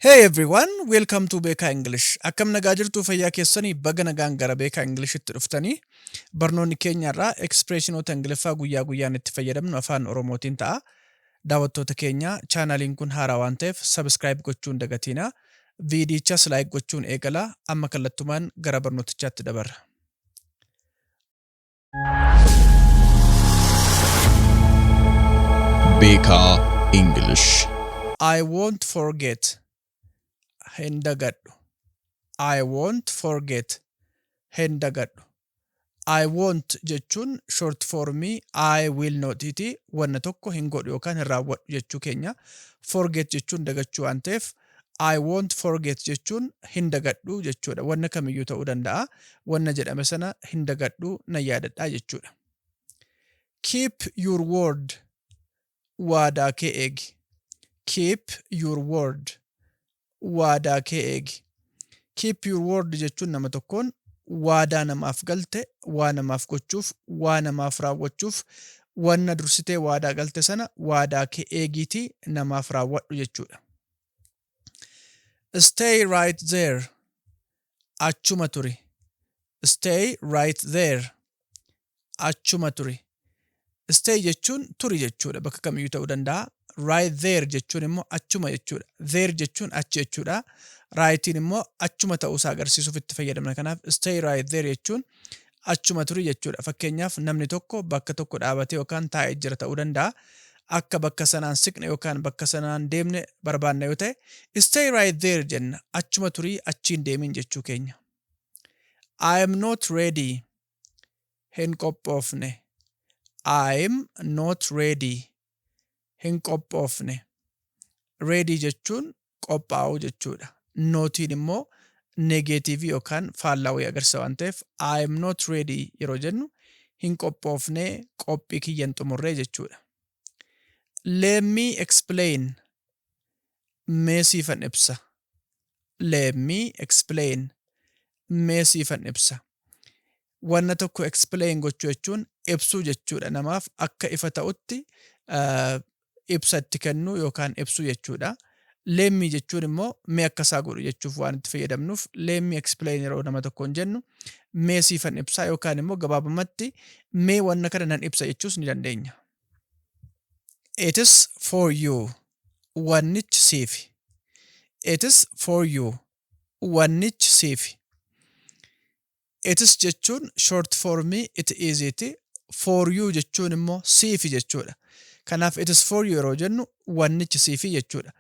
Hey everyone, welcome to Beka English. Akkam nagaa jirtu fayyaa keessanii baga nagaan gara Beka English itti dhuftanii barnoonni keenya irraa expressionoota Ingiliffaa guyyaa guyyaan itti fayyadamnu afaan Oromootiin ta'a. Daawwattoota keenya chaanaliin kun haaraa waan ta'eef subscribe gochuun dagatiina. Viidiyichas like gochuun eegala. Amma kallattumaan gara barnootichaatti dabarra. Beka English. I won't forget. Hendagadhu. I won't forget. Hendagadhu. I won't jechuun short formi I will not iti wanna tokko hin godhu yookaan hin raawwadhu jechuu keenya. Forget jechuun dagachuu waan ta'eef I won't forget jechuun hin dagadhu jechuudha. Wanna kamiyyuu ta'uu danda'a. Wanna jedhame sana hin dagadhu na yaadadhaa jechuudha. Keep your word. Waadaa kee eegi. Keep your word. Waadaa kee eegi. Keep your word jechuun nama tokkoon waadaa namaaf galte, waa namaaf gochuuf, waa namaaf raawwachuuf, wanna dursitee waadaa galte sana waadaa kee eegiitii namaaf raawwadhu jechuudha. Stay right there. Achuma turi. Stay right there. Achuma turi. Stay jechuun turi jechuudha. Bakka kamiyyuu ta'uu danda'a. Right there jechuun immoo achuma jechuudha. There jechuun achi jechuudha. Rightiin immoo achuma ta'uusaa agarsiisuuf itti fayyadamna. Kanaaf stay right there jechuun achuma turi jechuudha. Fakkeenyaaf namni tokko bakka tokko dhaabatee yookaan taa'ee jira ta'uu danda'a. Akka bakka sanaan siqne yookaan bakka sanaan deemne barbaanna yoo ta'e stay right there jenna. Achuma turii achiin deemin jechuu keenya. I am not ready. Hin qophoofne. I am not ready. Hin qophoofne. Ready jechuun qophaa'uu jechuudha. Nootiin immoo negatiivii yookaan faallawee agarsiisa waan ta'eef I am not ready yeroo jennu hin qophoofne qophii kiyyan xumurree jechuudha. Let me explain. Mee siifan ibsa. Let me explain. Mee siifan ibsa. Wanna tokko explain gochuu jechuun ibsuu jechuudha. Namaaf akka ifa ta'utti ibsa itti kennu yookaan ibsuu jechuudha. Let me jechuun immoo mee akkasaa godhu jechuuf waan itti fayyadamnuuf let me explain yeroo nama tokkoon jennu mee siifan ibsaa yookaan immoo gabaabumatti mee wanna kana nan ibsa jechuus ni dandeenya. It is for you. Wannichi siifi. It is for you. Wannichi siifi. It is jechuun short formi it is iti. For you jechuun immoo siifi jechuudha. Kanaaf it is for you yeroo jennu wannichi siifi jechuudha.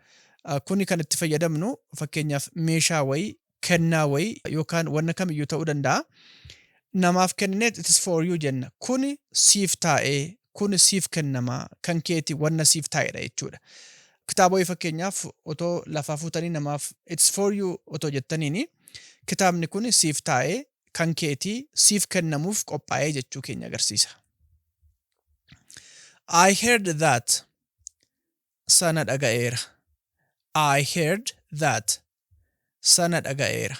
Kuni kan itti fayyadamnu fakkeenyaaf meeshaa wayii, kennaa wayii yookaan wanna kamiyyuu ta'uu danda'a. Namaaf kennineet it is for you jenna. Kuni siif taa'ee, kuni siif kennamaa, kan keeti wanna siif taa'edha jechuudha. Kitaaba wayii fakkeenyaaf otoo lafaa fuutanii namaaf it's for you otoo jettaniini kitaabni kuni siif taa'ee, kan keetii siif kennamuuf qophaa'ee jechuu keenya agarsiisa. I heard that. Sana dhaga'eera. I heard that. Sana dhaga'eera.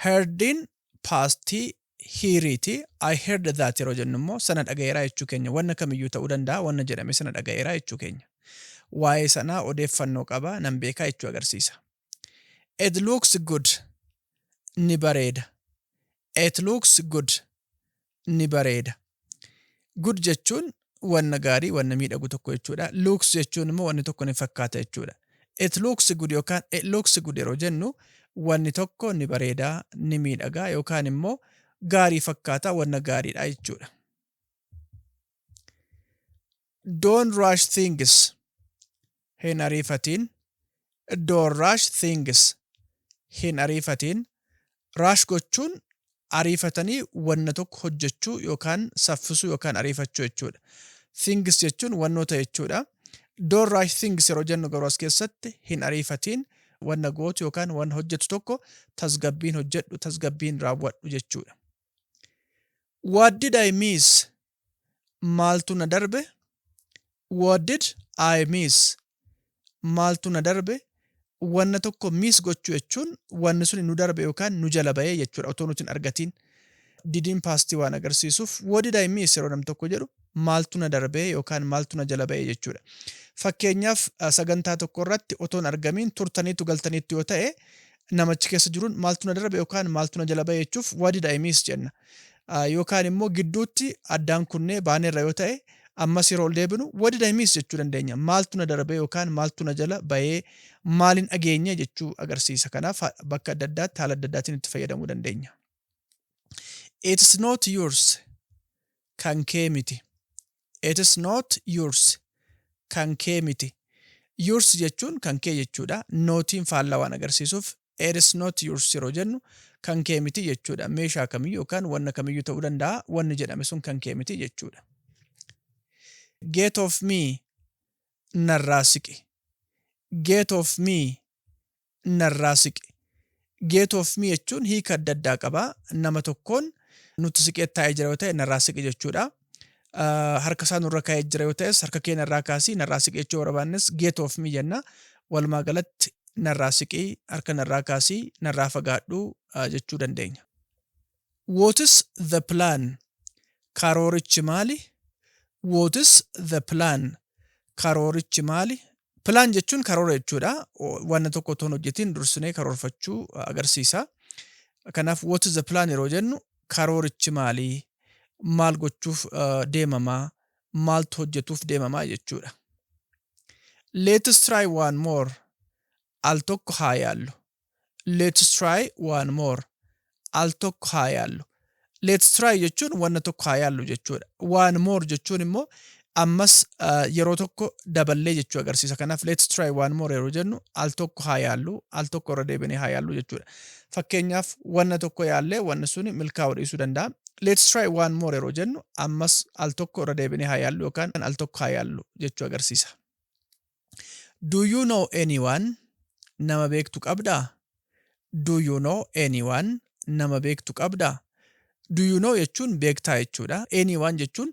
Heardin pastii hiiriiti. I heard that yeroo jennu immoo sana dhaga'eeraa jechuu keenya. Wanna kamiyyuu ta'uu danda'a. Wanna jedhame sana dhaga'eeraa jechuu keenya. Waa'ee sanaa odeeffannoo qaba nan beekaa jechuu agarsiisa. It looks good. Ni bareeda. It looks good. Ni bareeda. Good jechuun wanna gaarii, wanna miidhagu tokko jechuudha. Looks jechuun immoo wanni tokko ni fakkaata jechuudha. It looks good yookaan it looks good yeroo jennu wanni tokko ni bareedaa, ni miidhagaa yookaan immoo gaarii fakkaata wanna gaariidha jechuudha. Don't rush things. Hin ariifatiin. Don't rush things. Hin ariifatiin. Rush gochuun ariifatanii wanna tokko hojjechuu yookaan saffisuu yookaan ariifachuu jechuudha. Things jechuun wannoota jechuudha. Don't rush things yeroo jennu garuu as keessatti hin ariifatiin wanna gootu yookaan wanna hojjetu tokko tasgabbiin hojjedhu, tasgabbiin raawwadhu jechuudha. What did I miss? Maaltu na darbe? What did I miss? Maaltu na darbe? Wanna tokko miss gochuu jechuun wanni sun nu darbe yookaan nu jala ba'ee jechuudha otoo nuti hin argatiin. didiin paastii waan agarsiisuuf what did I miss yeroo nam tokko jedhu maaltu na darbee yookaan maaltu na jala ba'e jechuudha. Fakkeenyaaf sagantaa tokko irratti otoon argamiin turtaniitu galtaniitti yoo ta'e namachi keessa jiruun maaltu na darbe yookaan maaltu na jala ba'e jechuuf what did I miss jenna. Yookaan immoo gidduutti addaan kunnee baaneerra yoo ta'e ammas yeroo ol deebinu what did I miss jechuu dandeenya. Maaltu na darbe yookaan maaltu na jala ba'ee maalin dhageenye jechuu agarsiisa. Kanaaf bakka adda addaatti haala adda addaatiin itti fayyadamuu dandeenya. It's not yours. Kan kee miti. It is not yours. Kan kee miti. Yours jechuun kan kee jechuudha. Nootiin faallaa waan agarsiisuuf it is not yours yeroo jennu kan kee miti jechuudha. Meeshaa kamiyyuu yookaan wanna kamiyyuu ta'uu danda'a. Wanni jedhame sun kan kee miti jechuudha. Get off me. Narraa siqi. Get off me. Narraa siqi. Get off me jechuun hiika adda addaa qaba. Nama tokkoon nuti siqee taa'ee jira yoo ta'e narraa siqi jechuudha. Harka isaa nurra kaa'ee jira yoo ta'es harka kee narraa kaasii narraa siqi jechuu barbaannes get off me jenna. Walumaa galatti narraa siqii harka narraa kaasii narraa fagaadhuu jechuu dandeenya. What is the plan? Karoorichi maali? What is the plan? Karoorichi maali? Plan jechuun karoora jechuudha. Wanna tokko toon hojjetiin dursinee karoorfachuu agarsiisa. Kanaaf what is the plan yeroo jennu karoorichi maali? Maal gochuuf deemamaa? Maaltu hojjetuuf deemamaa jechuudha. Let's try one more. Al tokko haa yaallu. Let's try one more. Al tokko haa yaallu. Let's try jechuun wanna tokko haa yaallu jechuudha. One more jechuun immoo ammas yeroo tokko daballee jechuu agarsiisa. Kanaaf let's try one more yeroo jennu al tokko haa yaallu, al tokko irra deebinee haa yaallu jechuudha. Fakkeenyaaf wanna tokko yaallee wanni suni milkaa'uu dhiisuu danda'a. Let's try one more yeroo jennu ammas al tokko irra deebinee haa yaallu yookaan al tokko haa yaallu jechuu agarsiisa. Do you know anyone? Nama beektu qabdaa? Do you know anyone? Nama beektu qabdaa? Do you know jechuun beektaa jechuudha. Anyone jechuun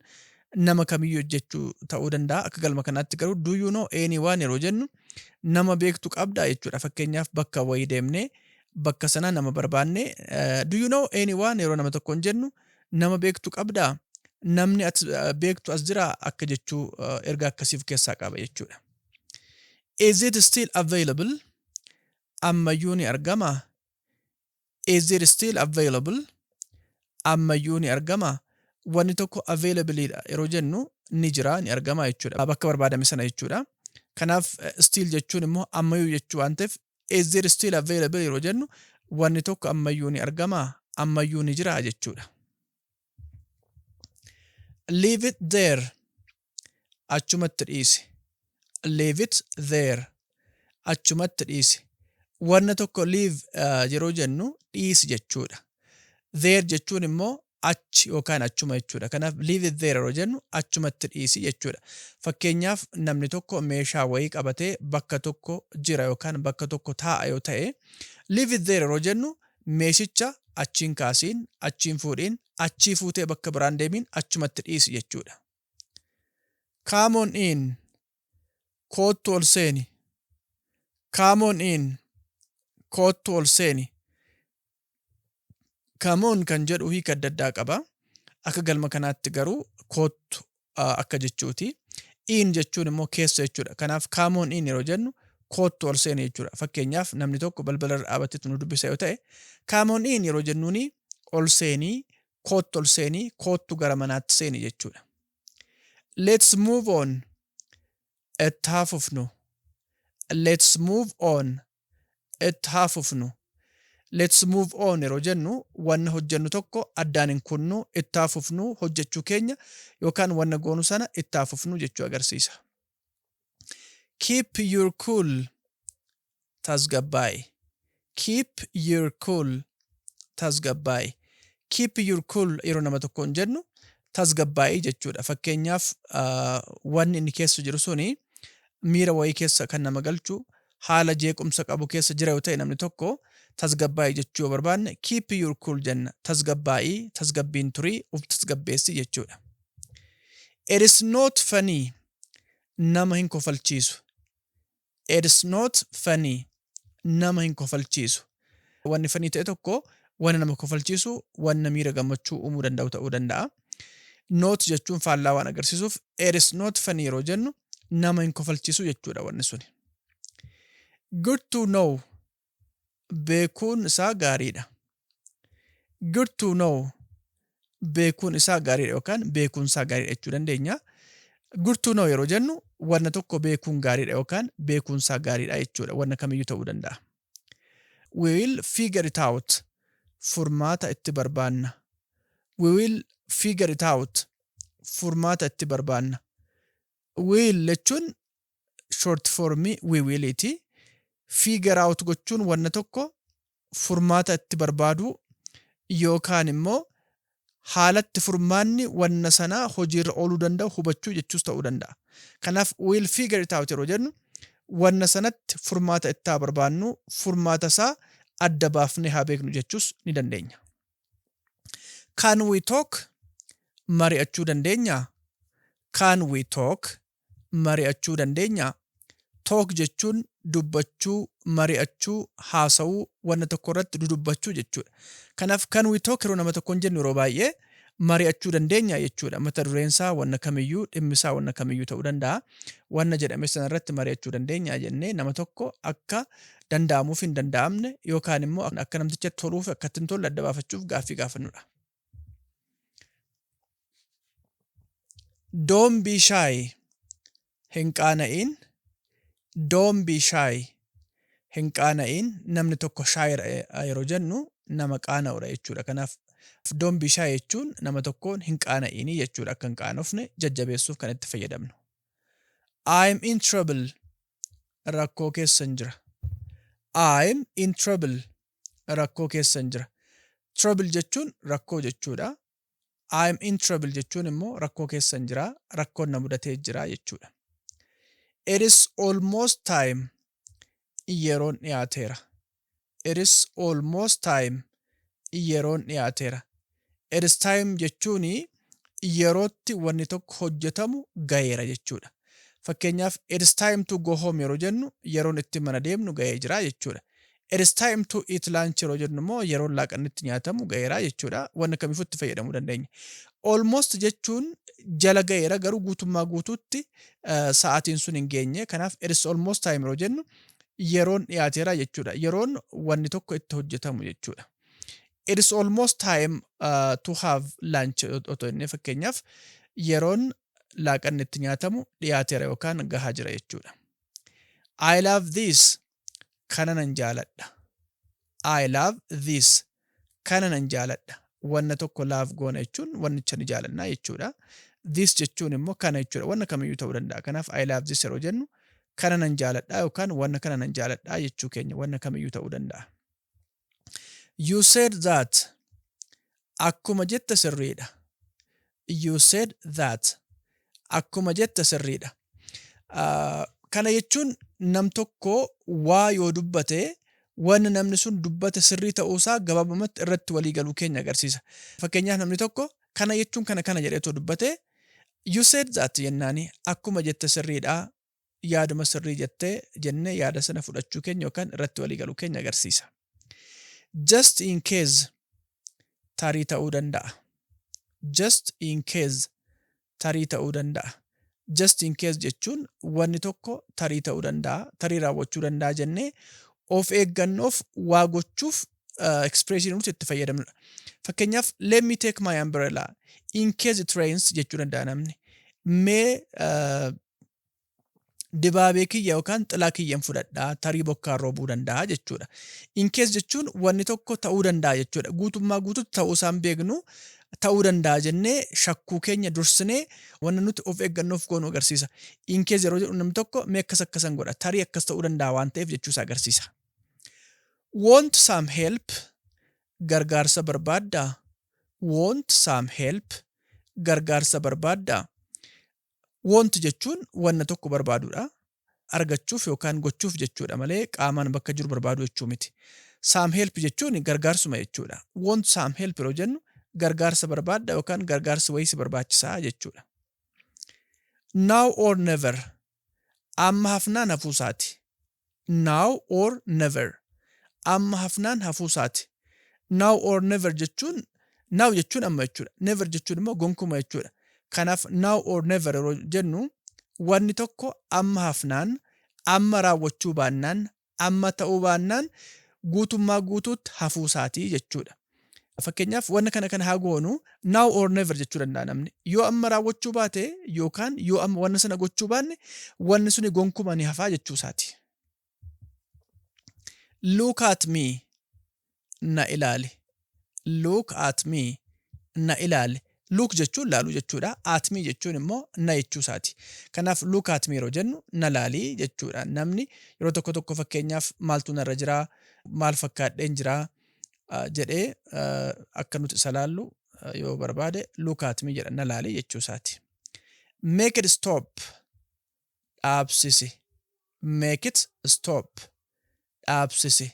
nama kamiyyuu jechuu ta'uu danda'a. Akka galma kanaatti garuu do you know anyone yeroo jennu nama beektu qabdaa jechuudha. Fakkeenyaaf bakka wayii deemnee bakka sana nama barbaanne do you know anyone yeroo nama tokkoon jennu nama beektu qabdaa? Namni beektu as jira akka jechuu erga akkasiif keessaa qaba jechuudha. Is it still available? Ammayyuu ni argamaa? Is it still available? Ammayyuu ni argamaa? Wanni tokko available yeroo jennu ni jira ni argamaa jechuudha. Bakka barbaadame sana jechuudha. Kanaaf still jechuun immoo ammayyuu jechuu waan ta'eef is it still available yeroo jennu wanni tokko ammayyuu ni argamaa? Ammayyuu ni jira jechuudha. Leave it there. Achumatti dhiisi. Leave it there. Achumatti dhiisi. Wanna tokko leave yeroo jennu dhiisi jechuudha. There jechuun immoo achi yookaan achuma jechuudha. Kanaaf leave it there yeroo jennu achumatti dhiisi jechuudha. Fakkeenyaaf namni tokko meeshaa wayii qabatee bakka tokko jira yookaan bakka tokko taa'a yoo ta'e leave it there yeroo jennu meeshicha achiin kaasiin, achiin fuudhiin, achii fuutee bakka biraan deemiin achumatti dhiisi jechuudha. Come on in. Koottu ol seeni. Come on in. Koottu ol seeni. Come on kan jedhu hiika adda addaa qaba. Akka galma kanaatti garuu koottu akka jechuuti. In jechuun immoo keessa jechuudha. Kanaaf come on in yeroo jennu koottu ol seeni jechuudha. Fakkeenyaaf namni tokko balbala irra dhaabatee nu dubbisa yoo ta'e come on in yeroo jennuuni ol seenii, koottu ol seenii, koottu gara manaatti seeni jechuudha. Let's move on. Itti haa fufnu. Let's move on. Itti haa fufnu. Let's move on yeroo jennu wanna hojjennu tokko addaan hin kunnu itti haa fufnu hojjechuu keenya yookaan wanna goonu sana itti haa fufnu jechuu agarsiisa. Keep your cool. Tasgabbaa'i. Keep your cool. Tasgabbaa'i. Keep your cool yeroo nama tokkoon jennu tasgabbaa'i jechuudha. Fakkeenyaaf wanni inni keessa jiru suni miira wayii keessa kan nama galchu haala jeequmsa qabu keessa jira yoo ta'e namni tokko tasgabbaa'i jechuu barbaanne keep your cool jenna. Tasgabbaa'i, tasgabbiin turii, uf tasgabbeessi jechuudha. It is not funny. Nama hin kofalchiisu. It is not funny. Nama hin kofalchiisu. Wanni funny ta'e tokko wanna nama kofalchiisu, wanna miira gammachuu uumuu danda'u ta'uu danda'a. Not jechuun faallaa waan agarsiisuuf it is not funny yeroo jennu nama hin kofalchiisu jechuudha wanni suni. Good to know beekuun isaa gaariidha. Good to know beekuun isaa gaariidha yookaan beekuun isaa gaariidha jechuu dandeenya. Good to know yeroo jennu wanna tokko beekuun gaariidha yookaan beekuun isaa gaariidha jechuudha. Wanna kamiyyuu ta'uu danda'a. We will figure it out. Furmaata itti barbaanna. We will figure it out. Furmaata itti barbaanna. Will jechuun short form we will iti. Figure out gochuun wanna tokko furmaata itti barbaadu yookaan immoo haalatti furmaanni wanna sanaa hojiirra ooluu danda'u hubachuu jechuus ta'uu danda'a. Kanaaf we'll figure it out yeroo jennu wanna sanatti furmaata itti haa barbaannu, furmaata isaa adda baafnee haa beeknu jechuus ni dandeenya. Can we talk? Mari'achuu dandeenya. Can we talk? Mari'achuu dandeenya. Talk jechuun dubbachuu, mari'achuu, haasa'uu, wanna tokko irratti dudubbachuu jechuudha. Kanaaf can we talk yeroo nama tokkoon jennu yeroo baay'ee mari'achuu dandeenya jechuudha. Mata dureen isaa wanna kamiyyuu, dhimmi isaa wanna kamiyyuu ta'uu danda'a. Wanna jedhame sana irratti mari'achuu dandeenya jennee nama tokko akka danda'amuuf hin danda'amne yookaan immoo akka namticha toluuf akka ittiin tolle adda baafachuuf gaaffii gaafannudha. Don't be shy. Hin qaana'in. Don't be shy. Hin qaana'in. Namni tokko shy yeroo jennu nama qaana'udha jechuudha. Kanaaf don't be shy jechuun nama tokkoon hin qaana'inii jechuudha. Akka hin qaanofne jajjabeessuuf kan itti fayyadamnu. I'm in trouble. Rakkoo keessan jira. I'm in trouble. Rakkoo keessan jira. Trouble jechuun rakkoo jechuudha. I'm in trouble jechuun immoo rakkoo keessan jira. Rakkoon na mudatee jira jechuudha. It is almost time. Yeroon dhiyaateera. It is almost time. Yeroon dhiyaateera. It is time jechuun yerootti wanni tokko hojjetamu gaheera jechuudha. Fakkeenyaaf it is time to go home yeroo jennu yeroon itti mana deemnu gahee jira jechuudha. It is time to eat lunch yeroo jennu immoo yeroon laaqannitti nyaatamu gaheera jechuudha. Wanna kamiifuu itti fayyadamuu dandeenya. Almost jechuun jala gaheera garuu guutummaa guutuutti sa'aatiin sun hin geenye. Kanaaf it is almost time yeroo jennu yeroon dhiyaateera jechuudha. Yeroon wanni tokko itti hojjetamu jechuudha. It is almost time to have lunch otoo inni fakkeenyaaf yeroon laaqanni itti nyaatamu dhiyaateera yookaan gahaa jira jechuudha. I love this. Kana nan jaaladha. I love this. Kana nan jaaladha. Wanna tokko love goona jechuun wannicha ni jaalannaa jechuudha. This jechuun immoo kana jechuudha. Wanna kamiyyuu ta'uu danda'a. Kanaaf I love this yeroo jennu kana nan jaaladha yookaan wanna kana nan jaaladha jechuu keenya wanna kamiyyuu ta'uu danda'a. You said that. Akkuma jetta sirriidha. You said that. Akkuma jetta sirriidha. Kana jechuun nam tokko waa yoo dubbate wanna namni sun dubbate sirrii ta'uusaa gabaabumatti irratti walii galuu keenya agarsiisa. Fakkeenyaaf namni tokko kana jechuun kana jedheetoo dubbate you said that jennaani akkuma jette sirriidha yaaduma sirrii jettee jennee yaada sana fudhachuu keenya yookaan irratti walii galuu keenya agarsiisa. Just in case tarii ta'uu danda'a. Just in case tarii ta'uu danda'a. Just in case jechuun wanni tokko tarii ta'uu danda'a, tarii raawwachuu danda'a jennee of eeggannoof waa gochuuf expression nuti itti fayyadamnudha. Fakkeenyaaf let me take my umbrella in case it rains jechuu danda'a namni. Mee dibaabee kiyya yookaan xilaa kiyyan fudhadhaa tarii bokkaan roobuu danda'a jechuudha. In case jechuun wanni tokko ta'uu danda'a jechuudha. Guutummaa guututti ta'uu isaan beeknu ta'uu danda'a jennee shakkuu keenya dursinee wanna nuti of eeggannoof goonu agarsiisa. In case yeroo jedhu namni tokko mee akkasan godha tarii akkas ta'uu danda'a waan ta'eef jechuusa agarsiisa. Want some help? Gargaarsa barbaaddaa? Want some help? Gargaarsa barbaaddaa? Want jechuun wanna tokko barbaaduudha. Argachuuf yookaan gochuuf jechuudha malee qaamaan bakka jiru barbaadu jechuu miti. Some help jechuun gargaarsuma jechuudha. Want some help yeroo jennu gargaarsa barbaadda yookaan gargaarsa wayii si barbaachisaa jechuudha. Now or never. Amma hafnaan hafuusaati. Now or never. Amma hafnaan hafuusaati. Now or never jechuun now jechuun amma jechuudha. Never jechuun immoo gonkuma jechuudha. Kanaaf now or never yeroo jennu wanni tokko amma hafnaan, amma raawwachuu baannaan, amma ta'uu baannaan guutummaa guutuutti hafuu isaatii jechuudha. Fakkeenyaaf wanna kana haa goonu now or never jechuu danda'a namni. Yoo amma raawwachuu baate yookaan yoo amma wanna sana gochuu baanne wanni suni gonkuma ni hafaa jechuu isaati. Look at me. Na ilaali. Look at me. Na ilaali. Look jechuun laaluu jechuudha. At me jechuun immoo na jechuu isaati. Kanaaf look at me yeroo jennu na laalii jechuudha. Namni yeroo tokko fakkeenyaaf maaltu narra jiraa, maal fakkaadheen jiraa jedhee akka nuti isa laallu yoo barbaade look at me jedha na laalii jechuu isaati. Make it stop. Dhaabsisi. Make it stop. Dhaabsisi.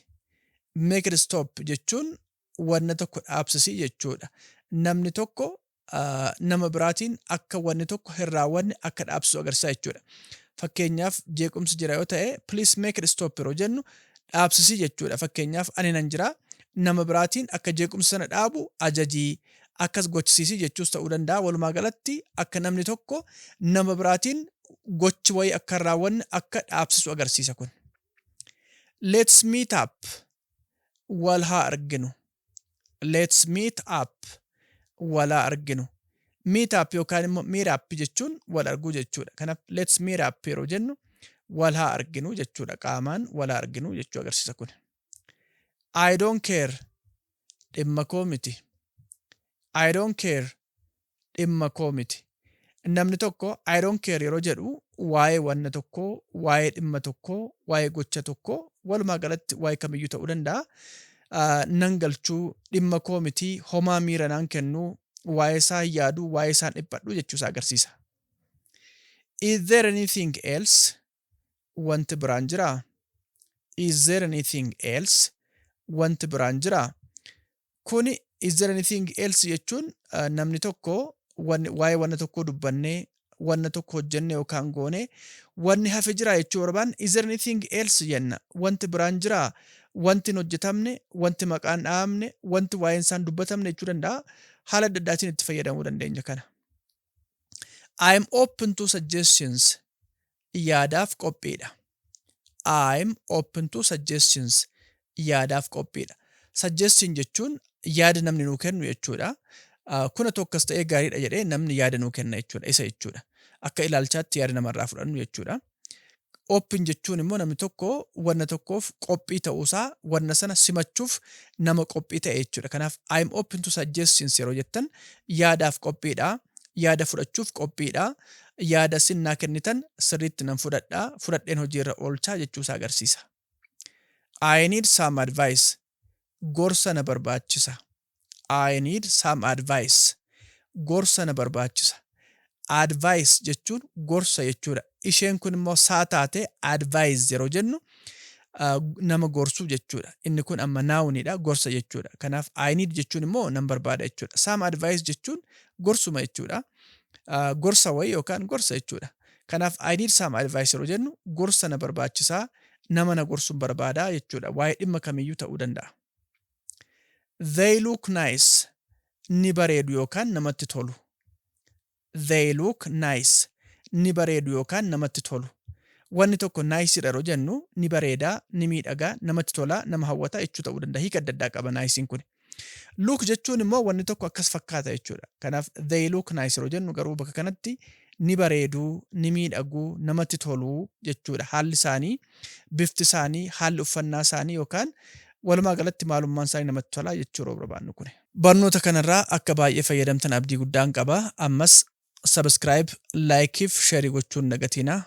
Make it stop jechuun wanna tokko dhaabsisii jechuudha. Namni tokko nama biraatiin akka wanni tokko hin raawwanne akka dhaabsisu agarsiisa jechuudha. Fakkeenyaaf jeequmsi jira yoo ta'e please make it stop yeroo jennu dhaabsisii jechuudha. Fakkeenyaaf ani nan jira nama biraatiin akka jeequmsi sana dhaabu ajajii akkas gochisiisii jechuus ta'uu danda'a. Walumaa galatti akka namni tokko nama biraatiin gochi wayii akka hin raawwanne akka dhaabsisu agarsiisa kun. Let's meet up. Wal haa arginu. Let's meet up. Wal haa arginu. Meet up yookaan immoo meet up jechuun wal arguu jechuudha. Kanaaf let's meet up yeroo jennu wal haa arginu jechuudha. Qaamaan wal haa arginu jechuu agarsiisa kun. I don't care. Dhimma koo miti. I don't care. Dhimma koo miti. Namni tokko I don't care yeroo jedhu waa'ee wanna tokkoo, waa'ee dhimma tokkoo, waa'ee gocha tokkoo walumaa galatti waa'ee kamiyyuu ta'uu danda'a. Nan galchuu dhimma koo miti homaa miira naan kennuu waa'ee isaa yaaduu waa'ee isaan dhiphadhu jechuusaa agarsiisa. Is there anything else? Wanti biraan jiraa? Is there anything else? Wanti biraan jiraa? Kuni is there anything else jechuun namni tokko waa'ee wanna tokkoo dubbannee wanna tokko hojjenne yookaan goone wanni hafe jira jechuu barbaanne is there anything else jenna. Wanti biraan jira, wanti hin hojjetamne, wanti maqaan dhahamne, wanti waa'een isaan dubbatamne jechuu danda'a. Haala adda addaatiin itti fayyadamuu dandeenya kana. I am open to suggestions. Yaadaaf qophiidha. I am open to suggestions. Yaadaaf qophiidha. Suggestion jechuun yaada namni nuu kennu jechuudha. Kuna tokkos ta'ee gaariidha jedhee namni yaada nuu kenna jechuudha. Isa jechuudha. Akka ilaalchaatti yaada namarraa fudhannu jechuudha. Open jechuun immoo namni tokko wanna tokkoof qophii ta'uusaa wanna sana simachuuf nama qophii ta'e jechuudha. Kanaaf I am open to suggestions yeroo jettan yaadaaf qophiidha. Yaada fudhachuuf qophiidha. Yaada sinnaa kennitan sirriitti nan fudhadhaa. Fudhadheen hojiirra oolchaa jechuusaa agarsiisa. I need some advice. Gorsa na barbaachisa. I need some advice. Gorsa na barbaachisa. Advice jechuun gorsa jechuudha. Isheen kun immoo saa taate advice yeroo jennu nama gorsuu jechuudha. Inni kun amma nounidha gorsa jechuudha. Kanaaf I need jechuun immoo nan barbaada jechuudha. Some advice jechuun gorsuma jechuudha. Gorsa wayii yookaan gorsa jechuudha. Kanaaf I need some advice yeroo jennu gorsa na barbaachisaa nama na gorsuun barbaadaa jechuudha. Waa'ee dhimma kamiyyuu ta'uu danda'a. They look nice. Ni bareedu yookaan namatti tolu. They look nice. Ni bareedu yookaan namatti tolu. Wanni tokko nice yeroo jennu ni bareedaa, ni miidhagaa, namatti tolaa, nama hawwataa jechuu ta'uu danda'a. Hiika adda addaa qaba nice'n kun. Look jechuun immoo wanni tokko akkas fakkaata jechuudha. Kanaaf they look nice yeroo jennu garuu bakka kanatti ni bareeduu, ni miidhaguu, namatti toluu jechuudha. Haalli isaanii, bifti isaanii, haalli uffannaa isaanii yookaan walumaa galatti maalummaan isaanii namatti tolaa jechuu yeroo barbaannu kun. Barnoota kanarraa akka baay'ee fayyadamtan abdii guddaan qaba. Ammas subscribe, like fi share gochuun dagatinaa.